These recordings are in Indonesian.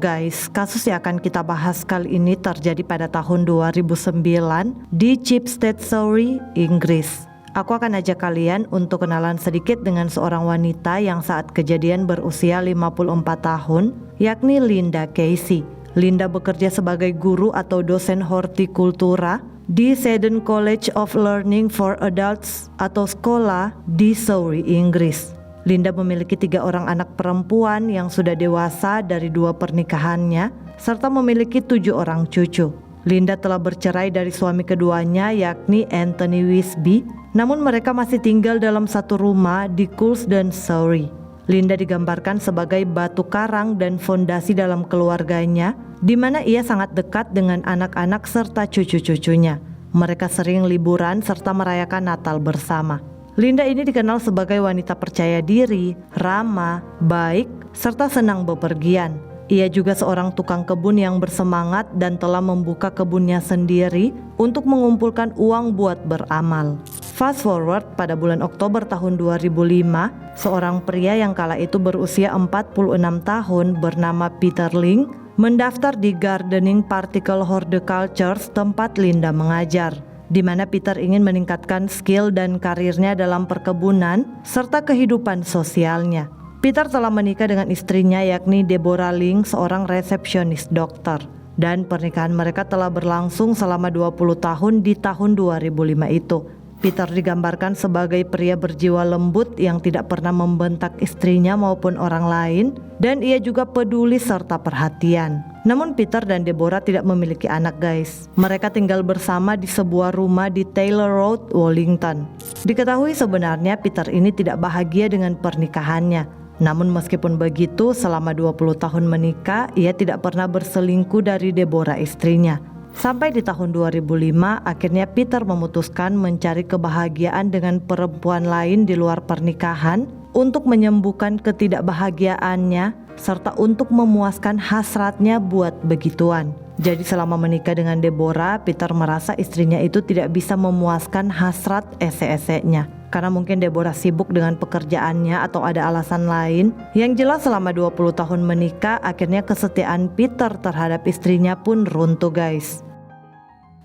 guys, kasus yang akan kita bahas kali ini terjadi pada tahun 2009 di Chipstead, Surrey, Inggris. Aku akan ajak kalian untuk kenalan sedikit dengan seorang wanita yang saat kejadian berusia 54 tahun, yakni Linda Casey. Linda bekerja sebagai guru atau dosen hortikultura di Seddon College of Learning for Adults atau sekolah di Surrey, Inggris. Linda memiliki 3 orang anak perempuan yang sudah dewasa dari 2 pernikahannya, serta memiliki 7 orang cucu. Linda telah bercerai dari suami keduanya yakni Anthony Wisby, namun mereka masih tinggal dalam satu rumah di Coulsdon, Surrey. Linda digambarkan sebagai batu karang dan fondasi dalam keluarganya, di mana ia sangat dekat dengan anak-anak serta cucu-cucunya. Mereka sering liburan serta merayakan Natal bersama. Linda ini dikenal sebagai wanita percaya diri, ramah, baik, serta senang bepergian. Ia juga seorang tukang kebun yang bersemangat dan telah membuka kebunnya sendiri untuk mengumpulkan uang buat beramal. Fast forward pada bulan Oktober tahun 2005, seorang pria yang kala itu berusia 46 tahun bernama Peter Ling mendaftar di Gardening Particle Horticulture tempat Linda mengajar, di mana Peter ingin meningkatkan skill dan karirnya dalam perkebunan serta kehidupan sosialnya. Peter telah menikah dengan istrinya yakni Deborah Ling, seorang resepsionis dokter, dan pernikahan mereka telah berlangsung selama 20 tahun di tahun 2005 itu. Peter digambarkan sebagai pria berjiwa lembut yang tidak pernah membentak istrinya maupun orang lain, dan ia juga peduli serta perhatian. Namun Peter dan Deborah tidak memiliki anak guys. Mereka tinggal bersama di sebuah rumah di Taylor Road, Wellington. Diketahui sebenarnya Peter ini tidak bahagia dengan pernikahannya. Namun meskipun begitu, selama 20 tahun menikah, ia tidak pernah berselingkuh dari Deborah istrinya. Sampai di tahun 2005, akhirnya Peter memutuskan mencari kebahagiaan dengan perempuan lain di luar pernikahan untuk menyembuhkan ketidakbahagiaannya serta untuk memuaskan hasratnya buat begituan. Jadi selama menikah dengan Deborah, Peter merasa istrinya itu tidak bisa memuaskan hasrat ese-esenya. Karena mungkin Deborah sibuk dengan pekerjaannya atau ada alasan lain. Yang jelas selama 20 tahun menikah, akhirnya kesetiaan Peter terhadap istrinya pun runtuh guys.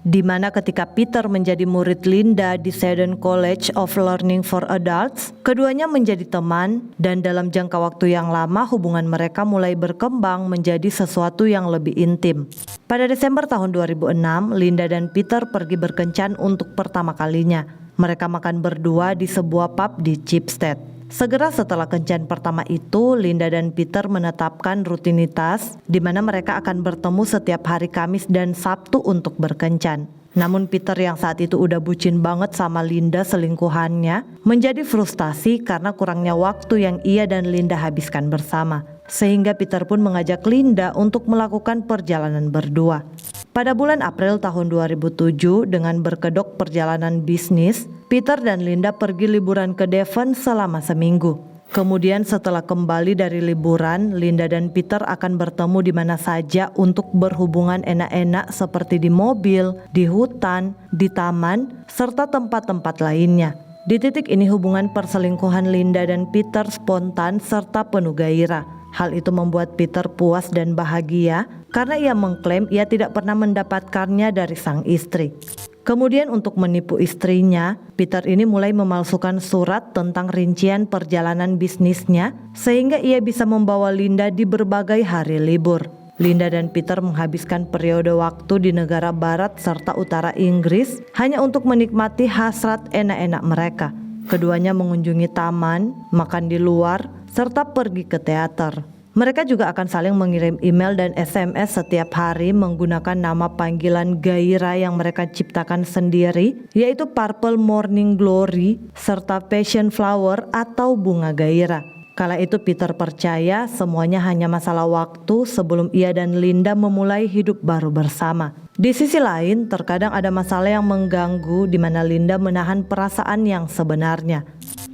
Dimana ketika Peter menjadi murid Linda di Seddon College of Learning for Adults, keduanya menjadi teman dan dalam jangka waktu yang lama hubungan mereka mulai berkembang menjadi sesuatu yang lebih intim. Pada Desember tahun 2006, Linda dan Peter pergi berkencan untuk pertama kalinya. Mereka makan berdua di sebuah pub di Chipstead. Segera setelah kencan pertama itu, Linda dan Peter menetapkan rutinitas di mana mereka akan bertemu setiap hari Kamis dan Sabtu untuk berkencan. Namun Peter yang saat itu udah bucin banget sama Linda selingkuhannya menjadi frustasi karena kurangnya waktu yang ia dan Linda habiskan bersama. Sehingga Peter pun mengajak Linda untuk melakukan perjalanan berdua. Pada bulan April tahun 2007, dengan berkedok perjalanan bisnis, Peter dan Linda pergi liburan ke Devon selama seminggu. Kemudian setelah kembali dari liburan, Linda dan Peter akan bertemu di mana saja untuk berhubungan enak-enak seperti di mobil, di hutan, di taman, serta tempat-tempat lainnya. Di titik ini hubungan perselingkuhan Linda dan Peter spontan serta penuh gairah. Hal itu membuat Peter puas dan bahagia karena ia mengklaim ia tidak pernah mendapatkannya dari sang istri. Kemudian untuk menipu istrinya, Peter ini mulai memalsukan surat tentang rincian perjalanan bisnisnya sehingga ia bisa membawa Linda di berbagai hari libur. Linda dan Peter menghabiskan periode waktu di negara barat serta utara Inggris hanya untuk menikmati hasrat enak-enak mereka. Keduanya mengunjungi taman, makan di luar, serta pergi ke teater. Mereka juga akan saling mengirim email dan SMS setiap hari menggunakan nama panggilan gairah yang mereka ciptakan sendiri, yaitu Purple Morning Glory serta Passion Flower atau bunga gairah. Kala itu Peter percaya semuanya hanya masalah waktu sebelum ia dan Linda memulai hidup baru bersama. Di sisi lain, terkadang ada masalah yang mengganggu di mana Linda menahan perasaan yang sebenarnya.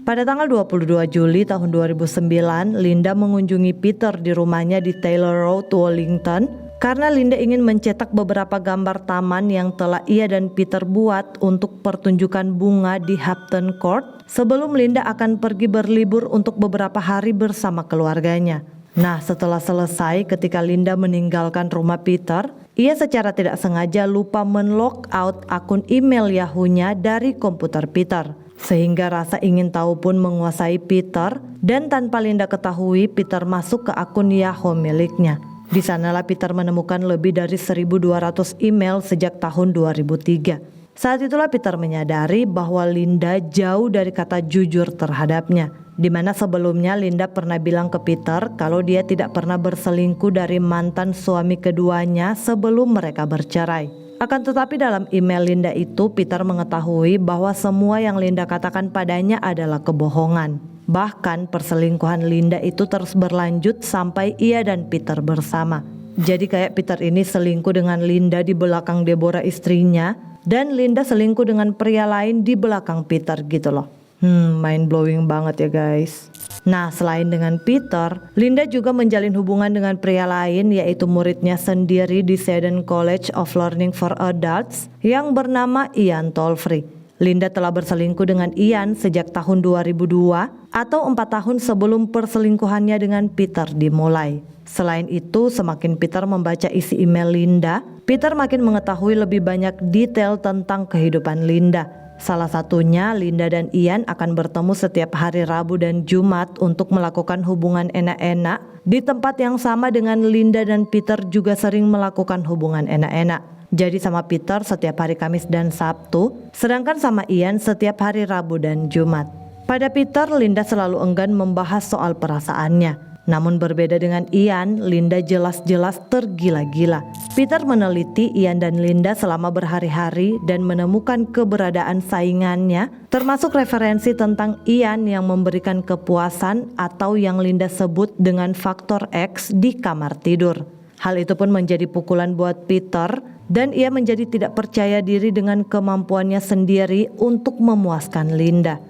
Pada tanggal 22 Juli tahun 2009, Linda mengunjungi Peter di rumahnya di Taylor Road, Wellington, karena Linda ingin mencetak beberapa gambar taman yang telah ia dan Peter buat untuk pertunjukan bunga di Hampton Court sebelum Linda akan pergi berlibur untuk beberapa hari bersama keluarganya. Nah, setelah selesai ketika Linda meninggalkan rumah Peter, ia secara tidak sengaja lupa men-log out akun email Yahoo-nya dari komputer Peter. Sehingga rasa ingin tahu pun menguasai Peter, dan tanpa Linda ketahui, Peter masuk ke akun Yahoo miliknya. Di sanalah Peter menemukan lebih dari 1.200 email sejak tahun 2003. Saat itulah Peter menyadari bahwa Linda jauh dari kata jujur terhadapnya. Di mana sebelumnya Linda pernah bilang ke Peter kalau dia tidak pernah berselingkuh dari mantan suami keduanya sebelum mereka bercerai. Akan tetapi dalam email Linda itu, Peter mengetahui bahwa semua yang Linda katakan padanya adalah kebohongan. Bahkan perselingkuhan Linda itu terus berlanjut sampai ia dan Peter bersama. Jadi kayak Peter ini selingkuh dengan Linda di belakang Deborah istrinya, dan Linda selingkuh dengan pria lain di belakang Peter gitu loh. Mind blowing banget ya guys. Nah, selain dengan Peter, Linda juga menjalin hubungan dengan pria lain, yaitu muridnya sendiri di Seton College of Learning for Adults yang bernama Ian Tolfree. Linda telah berselingkuh dengan Ian sejak tahun 2002 atau 4 tahun sebelum perselingkuhannya dengan Peter dimulai. Selain itu, semakin Peter membaca isi email Linda, Peter makin mengetahui lebih banyak detail tentang kehidupan Linda. Salah satunya, Linda dan Ian akan bertemu setiap hari Rabu dan Jumat untuk melakukan hubungan enak-enak di tempat yang sama dengan Linda, dan Peter juga sering melakukan hubungan enak-enak. Jadi sama Peter setiap hari Kamis dan Sabtu, sedangkan sama Ian setiap hari Rabu dan Jumat. Pada Peter, Linda selalu enggan membahas soal perasaannya. Namun berbeda dengan Ian, Linda jelas-jelas tergila-gila. Peter meneliti Ian dan Linda selama berhari-hari dan menemukan keberadaan saingannya, termasuk referensi tentang Ian yang memberikan kepuasan atau yang Linda sebut dengan faktor X di kamar tidur. Hal itu pun menjadi pukulan buat Peter, dan ia menjadi tidak percaya diri dengan kemampuannya sendiri untuk memuaskan Linda.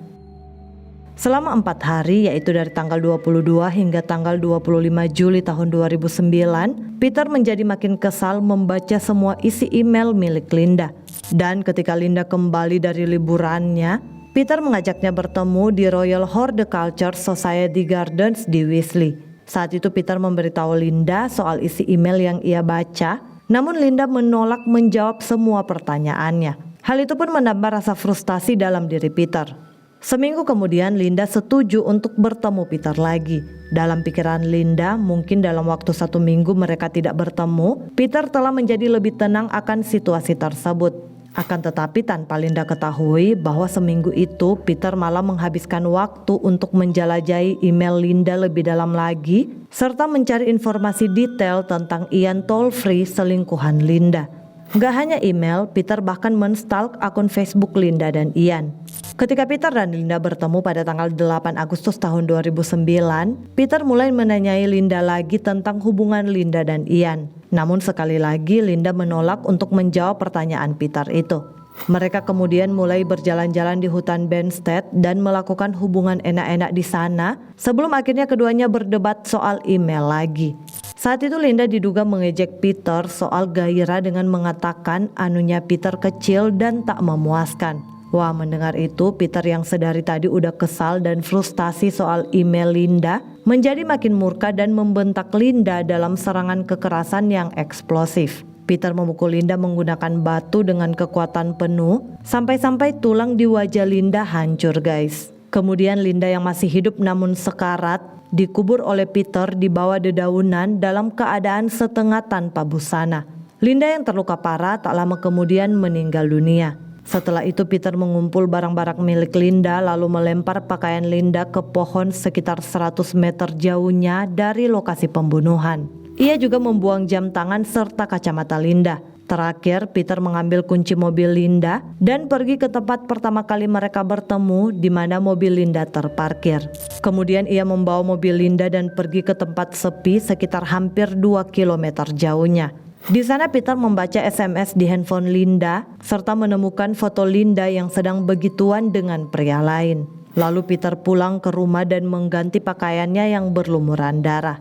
Selama 4 hari, yaitu dari tanggal 22 hingga tanggal 25 Juli tahun 2009, Peter menjadi makin kesal membaca semua isi email milik Linda. Dan ketika Linda kembali dari liburannya, Peter mengajaknya bertemu di Royal Horticulture Society Gardens di Weasley. Saat itu Peter memberitahu Linda soal isi email yang ia baca, namun Linda menolak menjawab semua pertanyaannya. Hal itu pun menambah rasa frustasi dalam diri Peter. Seminggu kemudian Linda setuju untuk bertemu Peter lagi. Dalam pikiran Linda, mungkin dalam waktu 1 minggu mereka tidak bertemu, Peter telah menjadi lebih tenang akan situasi tersebut. Akan tetapi tanpa Linda ketahui bahwa seminggu itu Peter malah menghabiskan waktu untuk menjelajahi email Linda lebih dalam lagi, serta mencari informasi detail tentang Ian Tolfree, selingkuhan Linda. Gak hanya email, Peter bahkan menstalk akun Facebook Linda dan Ian. Ketika Peter dan Linda bertemu pada tanggal 8 Agustus tahun 2009, Peter mulai menanyai Linda lagi tentang hubungan Linda dan Ian. Namun sekali lagi Linda menolak untuk menjawab pertanyaan Peter itu. Mereka kemudian mulai berjalan-jalan di hutan Benstead dan melakukan hubungan enak-enak di sana, sebelum akhirnya keduanya berdebat soal email lagi. Saat itu Linda diduga mengejek Peter soal gairah dengan mengatakan anunya Peter kecil dan tak memuaskan. Wah, mendengar itu Peter yang sedari tadi udah kesal dan frustasi soal email Linda menjadi makin murka dan membentak Linda dalam serangan kekerasan yang eksplosif. Peter memukul Linda menggunakan batu dengan kekuatan penuh sampai-sampai tulang di wajah Linda hancur guys. Kemudian Linda yang masih hidup namun sekarat dikubur oleh Peter di bawah dedaunan dalam keadaan setengah tanpa busana. Linda yang terluka parah tak lama kemudian meninggal dunia. Setelah itu Peter mengumpul barang-barang milik Linda lalu melempar pakaian Linda ke pohon sekitar 100 meter jauhnya dari lokasi pembunuhan. Ia juga membuang jam tangan serta kacamata Linda. Terakhir, Peter mengambil kunci mobil Linda dan pergi ke tempat pertama kali mereka bertemu di mana mobil Linda terparkir. Kemudian ia membawa mobil Linda dan pergi ke tempat sepi sekitar hampir 2 km jauhnya. Di sana Peter membaca SMS di handphone Linda serta menemukan foto Linda yang sedang begituan dengan pria lain. Lalu Peter pulang ke rumah dan mengganti pakaiannya yang berlumuran darah.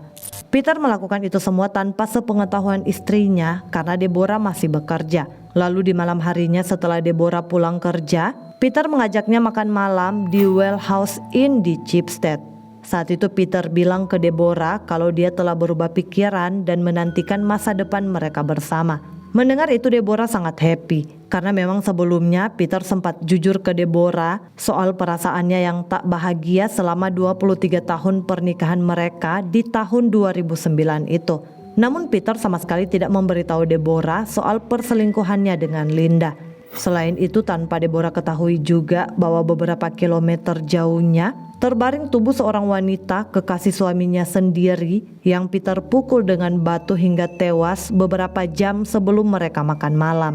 Peter melakukan itu semua tanpa sepengetahuan istrinya karena Deborah masih bekerja. Lalu di malam harinya setelah Deborah pulang kerja, Peter mengajaknya makan malam di Well House Inn di Chipstead. Saat itu Peter bilang ke Deborah kalau dia telah berubah pikiran dan menantikan masa depan mereka bersama. Mendengar itu Deborah sangat happy karena memang sebelumnya Peter sempat jujur ke Deborah soal perasaannya yang tak bahagia selama 23 tahun pernikahan mereka di tahun 2009 itu. Namun Peter sama sekali tidak memberitahu Deborah soal perselingkuhannya dengan Linda. Selain itu tanpa Deborah ketahui juga bahwa beberapa kilometer jauhnya terbaring tubuh seorang wanita kekasih suaminya sendiri yang Peter pukul dengan batu hingga tewas beberapa jam sebelum mereka makan malam.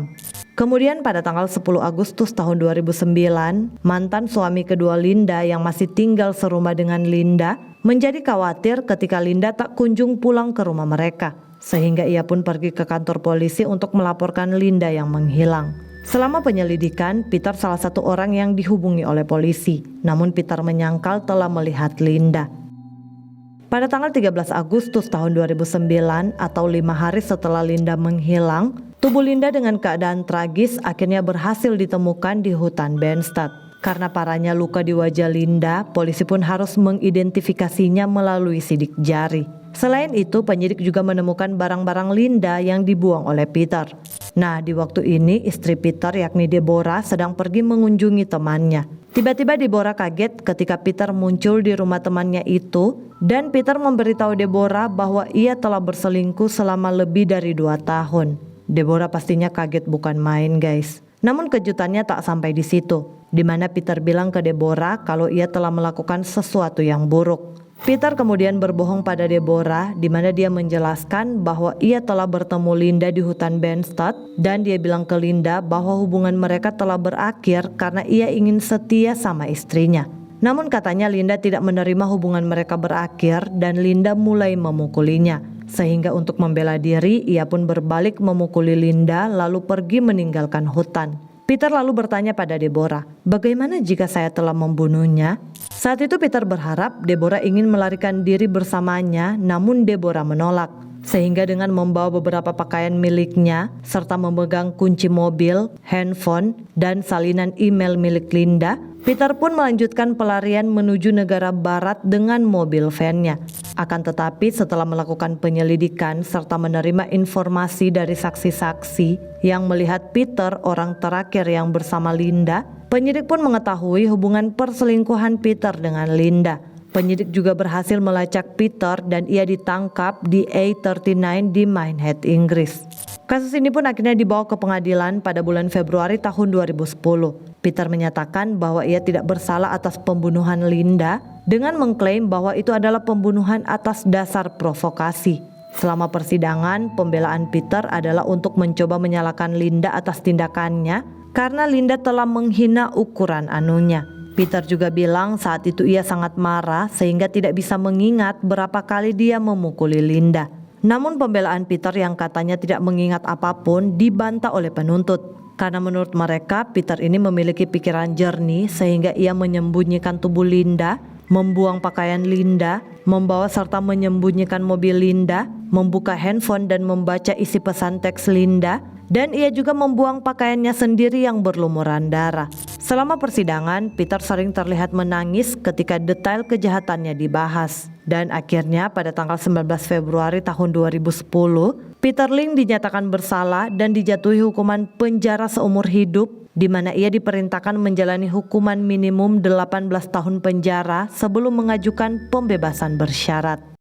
Kemudian pada tanggal 10 Agustus tahun 2009, mantan suami kedua Linda yang masih tinggal serumah dengan Linda menjadi khawatir ketika Linda tak kunjung pulang ke rumah mereka. Sehingga ia pun pergi ke kantor polisi untuk melaporkan Linda yang menghilang. Selama penyelidikan, Peter salah satu orang yang dihubungi oleh polisi. Namun Peter menyangkal telah melihat Linda. Pada tanggal 13 Agustus tahun 2009 atau 5 hari setelah Linda menghilang, tubuh Linda dengan keadaan tragis akhirnya berhasil ditemukan di hutan Bernstadt. Karena parahnya luka di wajah Linda, polisi pun harus mengidentifikasinya melalui sidik jari. Selain itu, penyidik juga menemukan barang-barang Linda yang dibuang oleh Peter. Nah, di waktu ini istri Peter yakni Deborah sedang pergi mengunjungi temannya. Tiba-tiba Deborah kaget ketika Peter muncul di rumah temannya itu dan Peter memberitahu Deborah bahwa ia telah berselingkuh selama lebih dari 2 tahun. Deborah pastinya kaget bukan main, guys. Namun kejutannya tak sampai di situ, di mana Peter bilang ke Deborah kalau ia telah melakukan sesuatu yang buruk. Peter kemudian berbohong pada Deborah di mana dia menjelaskan bahwa ia telah bertemu Linda di hutan Bernstadt dan dia bilang ke Linda bahwa hubungan mereka telah berakhir karena ia ingin setia sama istrinya. Namun katanya Linda tidak menerima hubungan mereka berakhir dan Linda mulai memukulinya. Sehingga untuk membela diri ia pun berbalik memukuli Linda lalu pergi meninggalkan hutan. Peter lalu bertanya pada Deborah, "Bagaimana jika saya telah membunuhnya?" Saat itu Peter berharap Deborah ingin melarikan diri bersamanya, namun Deborah menolak. Sehingga dengan membawa beberapa pakaian miliknya, serta memegang kunci mobil, handphone, dan salinan email milik Linda, Peter pun melanjutkan pelarian menuju negara barat dengan mobil van-nya. Akan tetapi setelah melakukan penyelidikan serta menerima informasi dari saksi-saksi yang melihat Peter orang terakhir yang bersama Linda, penyidik pun mengetahui hubungan perselingkuhan Peter dengan Linda. Penyidik juga berhasil melacak Peter dan ia ditangkap di A39 di Minehead, Inggris. Kasus ini pun akhirnya dibawa ke pengadilan pada bulan Februari tahun 2010. Peter menyatakan bahwa ia tidak bersalah atas pembunuhan Linda dengan mengklaim bahwa itu adalah pembunuhan atas dasar provokasi. Selama persidangan, pembelaan Peter adalah untuk mencoba menyalahkan Linda atas tindakannya karena Linda telah menghina ukuran anunya. Peter juga bilang saat itu ia sangat marah sehingga tidak bisa mengingat berapa kali dia memukuli Linda. Namun pembelaan Peter yang katanya tidak mengingat apapun dibantah oleh penuntut. Karena menurut mereka Peter ini memiliki pikiran jernih sehingga ia menyembunyikan tubuh Linda, membuang pakaian Linda, membawa serta menyembunyikan mobil Linda, membuka handphone dan membaca isi pesan teks Linda, dan ia juga membuang pakaiannya sendiri yang berlumuran darah. Selama persidangan, Peter sering terlihat menangis ketika detail kejahatannya dibahas. Dan akhirnya pada tanggal 19 Februari tahun 2010, Peter Ling dinyatakan bersalah dan dijatuhi hukuman penjara seumur hidup, di mana ia diperintahkan menjalani hukuman minimum 18 tahun penjara sebelum mengajukan pembebasan bersyarat.